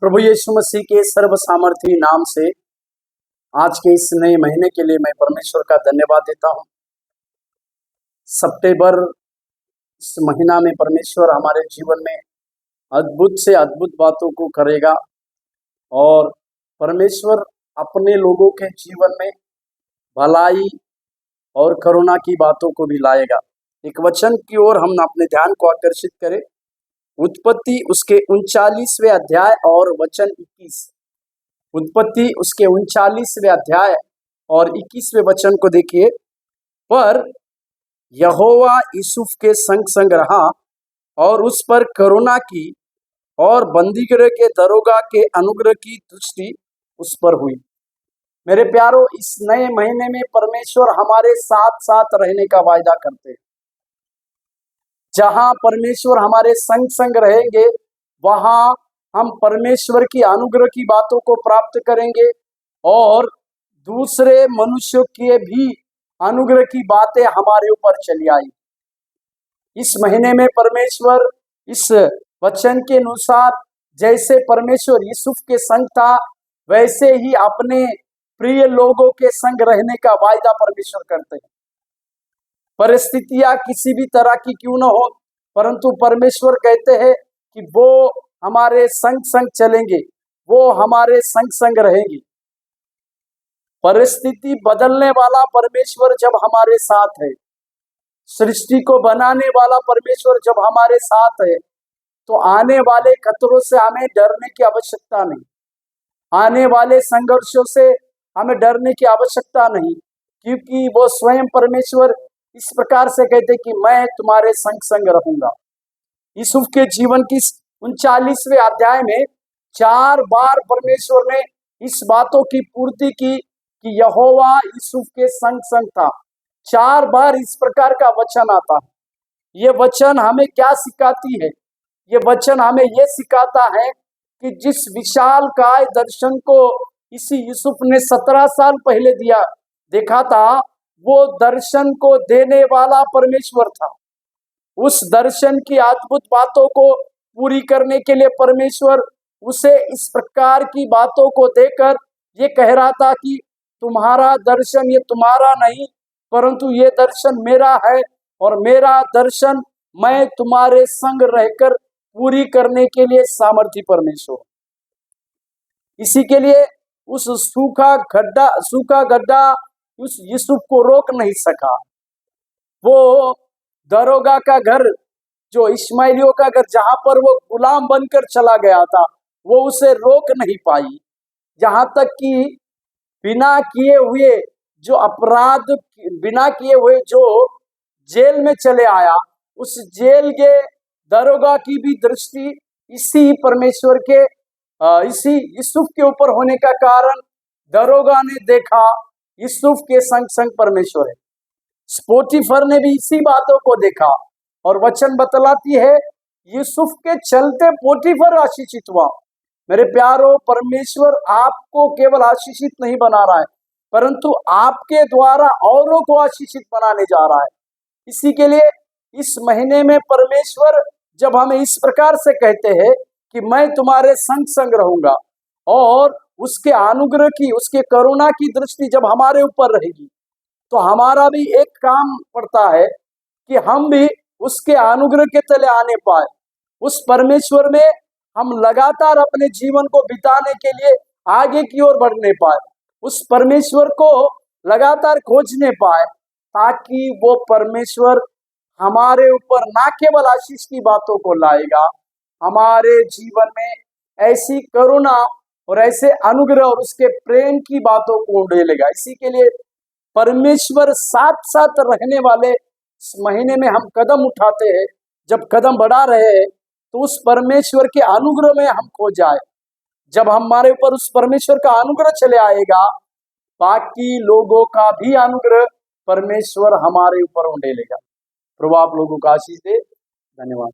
प्रभु यीशु मसीह के सर्व सामर्थी नाम से आज के इस नए महीने के लिए मैं परमेश्वर का धन्यवाद देता हूँ। सितंबर इस महीना में परमेश्वर हमारे जीवन में अद्भुत से अद्भुत बातों को करेगा और परमेश्वर अपने लोगों के जीवन में भलाई और करुणा की बातों को भी लाएगा। एक वचन की ओर हम अपने ध्यान को आकर्षित करें। उत्पत्ति उसके 39वें अध्याय और वचन 21। उत्पत्ति उसके 39वें अध्याय और 21वें वचन को देखिए। पर यहोवा यूसुफ के संग संग रहा और उस पर करुणा की और बंदीगृह के दरोगा के अनुग्रह की दृष्टि उस पर हुई। मेरे प्यारो, इस नए महीने में परमेश्वर हमारे साथ साथ रहने का वायदा करते हैं। जहां परमेश्वर हमारे संग संग रहेंगे वहां हम परमेश्वर की अनुग्रह की बातों को प्राप्त करेंगे और दूसरे मनुष्यों के भी अनुग्रह की बातें हमारे ऊपर चली आई। इस महीने में परमेश्वर इस वचन के अनुसार जैसे परमेश्वर यूसुफ के संग था वैसे ही अपने प्रिय लोगों के संग रहने का वायदा परमेश्वर करते हैं। परिस्थितियां किसी भी तरह की क्यों न हो, परंतु परमेश्वर कहते हैं कि वो हमारे संग संग चलेंगे, वो हमारे संग संग रहेंगी। परिस्थिति बदलने वाला परमेश्वर जब हमारे साथ है, सृष्टि को बनाने वाला परमेश्वर जब हमारे साथ है, तो आने वाले खतरों से हमें डरने की आवश्यकता नहीं, आने वाले संघर्षों से हमें डरने की आवश्यकता नहीं, क्योंकि वो स्वयं परमेश्वर इस प्रकार से कहते कि मैं तुम्हारे संग संग रहूंगा। यूसुफ के जीवन की 39वें अध्याय में 4 बार परमेश्वर ने इस बातों की पूर्ति की कि यहोवा यूसुफ के संग संग था। 4 बार इस प्रकार का वचन आता है। ये वचन हमें क्या सिखाती है? ये वचन हमें ये सिखाता है कि जिस विशाल काय दर्शन को इसी यूसुफ ने 17 साल पहले देखा था, वो दर्शन को देने वाला परमेश्वर था। उस दर्शन की अद्भुत बातों को पूरी करने के लिए परमेश्वर उसे इस प्रकार की बातों को देकर ये कह रहा था कि तुम्हारा दर्शन ये तुम्हारा नहीं, परंतु ये दर्शन मेरा है और मेरा दर्शन मैं तुम्हारे संग रहकर पूरी करने के लिए सामर्थी परमेश्वर। इसी के लिए उस सूखा गड्ढा उस यूसुफ को रोक नहीं सका। वो दरोगा का घर, जो इश्माइलियों का घर, जहां पर वो गुलाम बनकर चला गया था, वो उसे रोक नहीं पाई। जहां तक कि बिना किए हुए जो जेल में चले आया, उस जेल के दरोगा की भी दृष्टि इसी परमेश्वर के इसी यूसुफ के ऊपर होने का कारण दरोगा ने देखा यूसुफ के संग संग परमेश्वर है। पोतीफर ने भी इसी बातों को देखा और वचन बतलाती है यूसुफ के चलते पोतीफर आशीषित हुआ। मेरे प्यारो, परमेश्वर आपको केवल आशीषित नहीं बना रहा है, परंतु आपके द्वारा औरों को आशीषित बनाने जा रहा है। इसी के लिए इस महीने में परमेश्वर जब हमें इस प्रकार से कहते हैं कि मैं तुम्हारे संग संग रहूंगा और उसके अनुग्रह की, उसके करुणा की दृष्टि जब हमारे ऊपर रहेगी, तो हमारा भी एक काम पड़ता है कि हम भी उसके अनुग्रह के तले आने पाए। उस परमेश्वर में हम लगातार अपने जीवन को बिताने के लिए आगे की ओर बढ़ने पाए, उस परमेश्वर को लगातार खोजने पाए, ताकि वो परमेश्वर हमारे ऊपर ना केवल आशीष की बातों को लाएगा, हमारे जीवन में ऐसी करुणा और ऐसे अनुग्रह और उसके प्रेम की बातों को उड़ेलेगा। इसी के लिए परमेश्वर साथ साथ रहने वाले इस महीने में हम कदम उठाते हैं। जब कदम बढ़ा रहे हैं तो उस परमेश्वर के अनुग्रह में हम खो जाए। जब हमारे ऊपर उस परमेश्वर का अनुग्रह चले आएगा, बाकी लोगों का भी अनुग्रह परमेश्वर हमारे ऊपर उड़ेलेगा। प्रभु आप लोगों का आशीष दे। धन्यवाद।